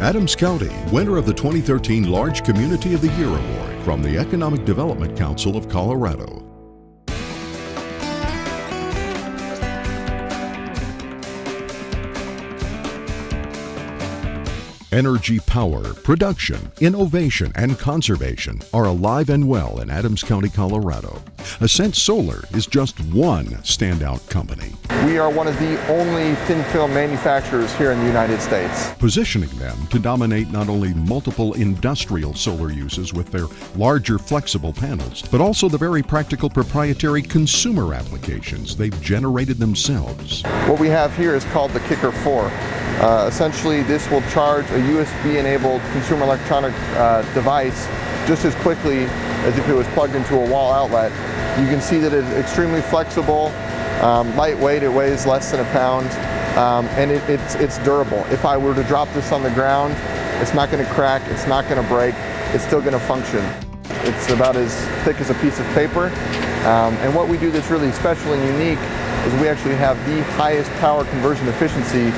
Adams County, winner of the 2013 Large Community of the Year Award from the Economic Development Council of Colorado. Energy, power, production, innovation, and conservation are alive and well in Adams County, Colorado. ACED Solar is just one standout company. We are one of the only thin film manufacturers here in the United States. Positioning them to dominate not only multiple industrial solar uses with their larger flexible panels, but also the very practical proprietary consumer applications they've generated themselves. What we have here is called the Kicker 4. Essentially, this will charge a USB-enabled consumer electronic device just as quickly as if it was plugged into a wall outlet. You can see that it's extremely flexible, lightweight, it weighs less than a pound, and it's durable. If I were to drop this on the ground, it's not going to crack, it's not going to break, it's still going to function. It's about as thick as a piece of paper, and what we do that's really special and unique is we actually have the highest power conversion efficiency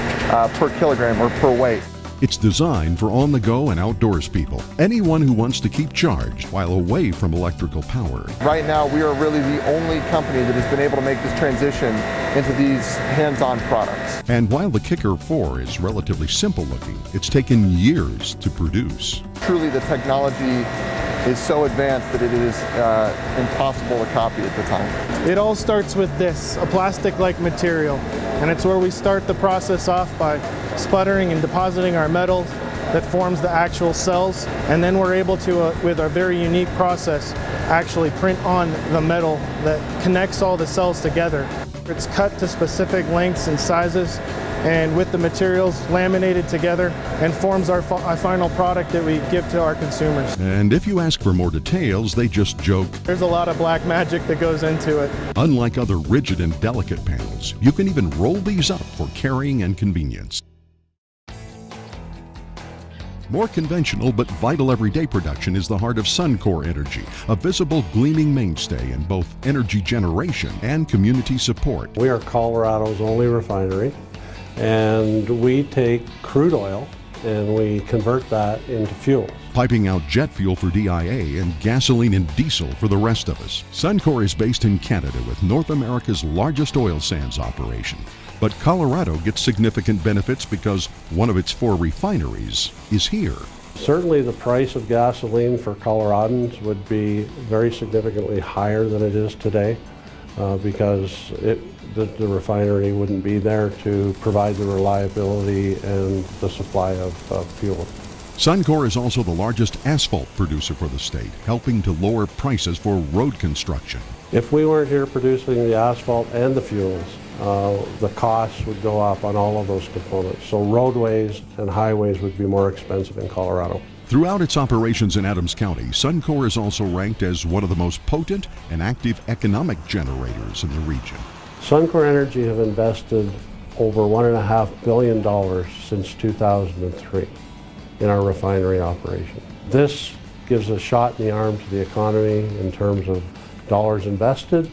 per kilogram or per weight. It's designed for on-the-go and outdoors people, anyone who wants to keep charged while away from electrical power. Right now, we are really the only company that has been able to make this transition into these hands-on products. And while the Kicker 4 is relatively simple looking, it's taken years to produce. Truly, the technology is so advanced that it is impossible to copy at the time. It all starts with this, a plastic-like material, and it's where we start the process off by sputtering and depositing our metal that forms the actual cells, and then we're able to, with our very unique process, actually print on the metal that connects all the cells together. It's cut to specific lengths and sizes, and with the materials laminated together, and forms our final product that we give to our consumers. And if you ask for more details, they just joke, there's a lot of black magic that goes into it. Unlike other rigid and delicate panels, you can even roll these up for carrying and convenience. More conventional but vital everyday production is the heart of Suncor Energy, a visible gleaming mainstay in both energy generation and community support. We are Colorado's only refinery, and we take crude oil and we convert that into fuel. Piping out jet fuel for DIA and gasoline and diesel for the rest of us. Suncor is based in Canada with North America's largest oil sands operation. But Colorado gets significant benefits because one of its 4 refineries is here. Certainly the price of gasoline for Coloradans would be very significantly higher than it is today because the refinery wouldn't be there to provide the reliability and the supply of fuel. Suncor is also the largest asphalt producer for the state, helping to lower prices for road construction. If we weren't here producing the asphalt and the fuels, the costs would go up on all of those components. So roadways and highways would be more expensive in Colorado. Throughout its operations in Adams County, Suncor is also ranked as one of the most potent and active economic generators in the region. Suncor Energy have invested over $1.5 billion since 2003 in our refinery operation. This gives a shot in the arm to the economy in terms of dollars invested,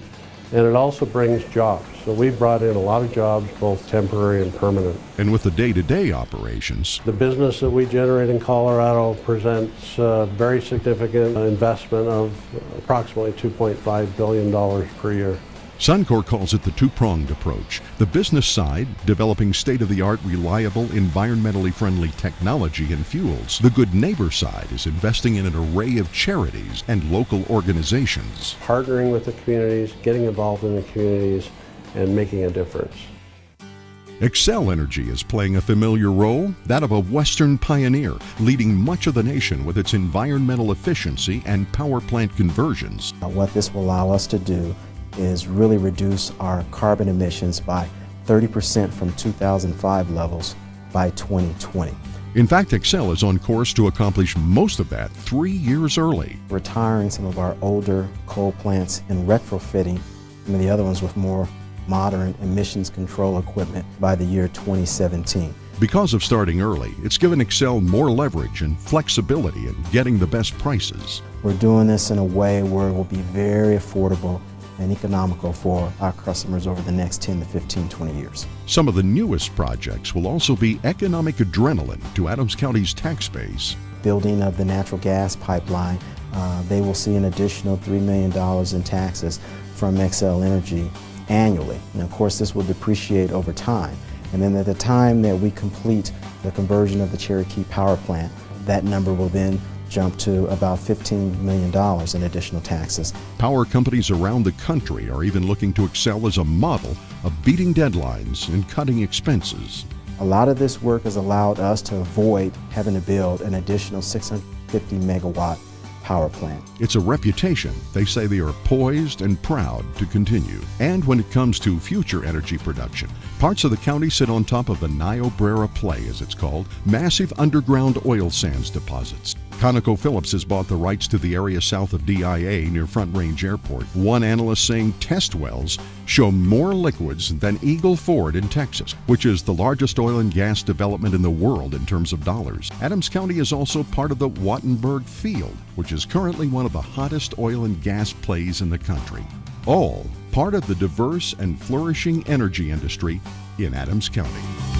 and it also brings jobs. So we've brought in a lot of jobs, both temporary and permanent. And with the day-to-day operations, the business that we generate in Colorado presents a very significant investment of approximately $2.5 billion per year. Suncor calls it the two-pronged approach. The business side, developing state-of-the-art, reliable, environmentally friendly technology and fuels. The good neighbor side is investing in an array of charities and local organizations. Partnering with the communities, getting involved in the communities, and making a difference. Xcel Energy is playing a familiar role, that of a Western pioneer, leading much of the nation with its environmental efficiency and power plant conversions. What this will allow us to do is really reduce our carbon emissions by 30% from 2005 levels by 2020. In fact, Xcel is on course to accomplish most of that 3 years early. Retiring some of our older coal plants and retrofitting some of the other ones with more modern emissions control equipment by the year 2017. Because of starting early, it's given Xcel more leverage and flexibility in getting the best prices. We're doing this in a way where it will be very affordable and economical for our customers over the next 10 to 15, 20 years. Some of the newest projects will also be economic adrenaline to Adams County's tax base. Building of the natural gas pipeline, they will see an additional $3 million in taxes from Xcel Energy annually. And of course, this will depreciate over time. And then at the time that we complete the conversion of the Cherokee power plant, that number will then jump to about $15 million in additional taxes. Power companies around the country are even looking to excel as a model of beating deadlines and cutting expenses. A lot of this work has allowed us to avoid having to build an additional 650 megawatt power plant. It's a reputation they say they are poised and proud to continue. And when it comes to future energy production, parts of the county sit on top of the Niobrara Play, as it's called, massive underground oil sands deposits. ConocoPhillips has bought the rights to the area south of DIA near Front Range Airport. One analyst saying test wells show more liquids than Eagle Ford in Texas, which is the largest oil and gas development in the world in terms of dollars. Adams County is also part of the Wattenberg Field, which is currently one of the hottest oil and gas plays in the country. All part of the diverse and flourishing energy industry in Adams County.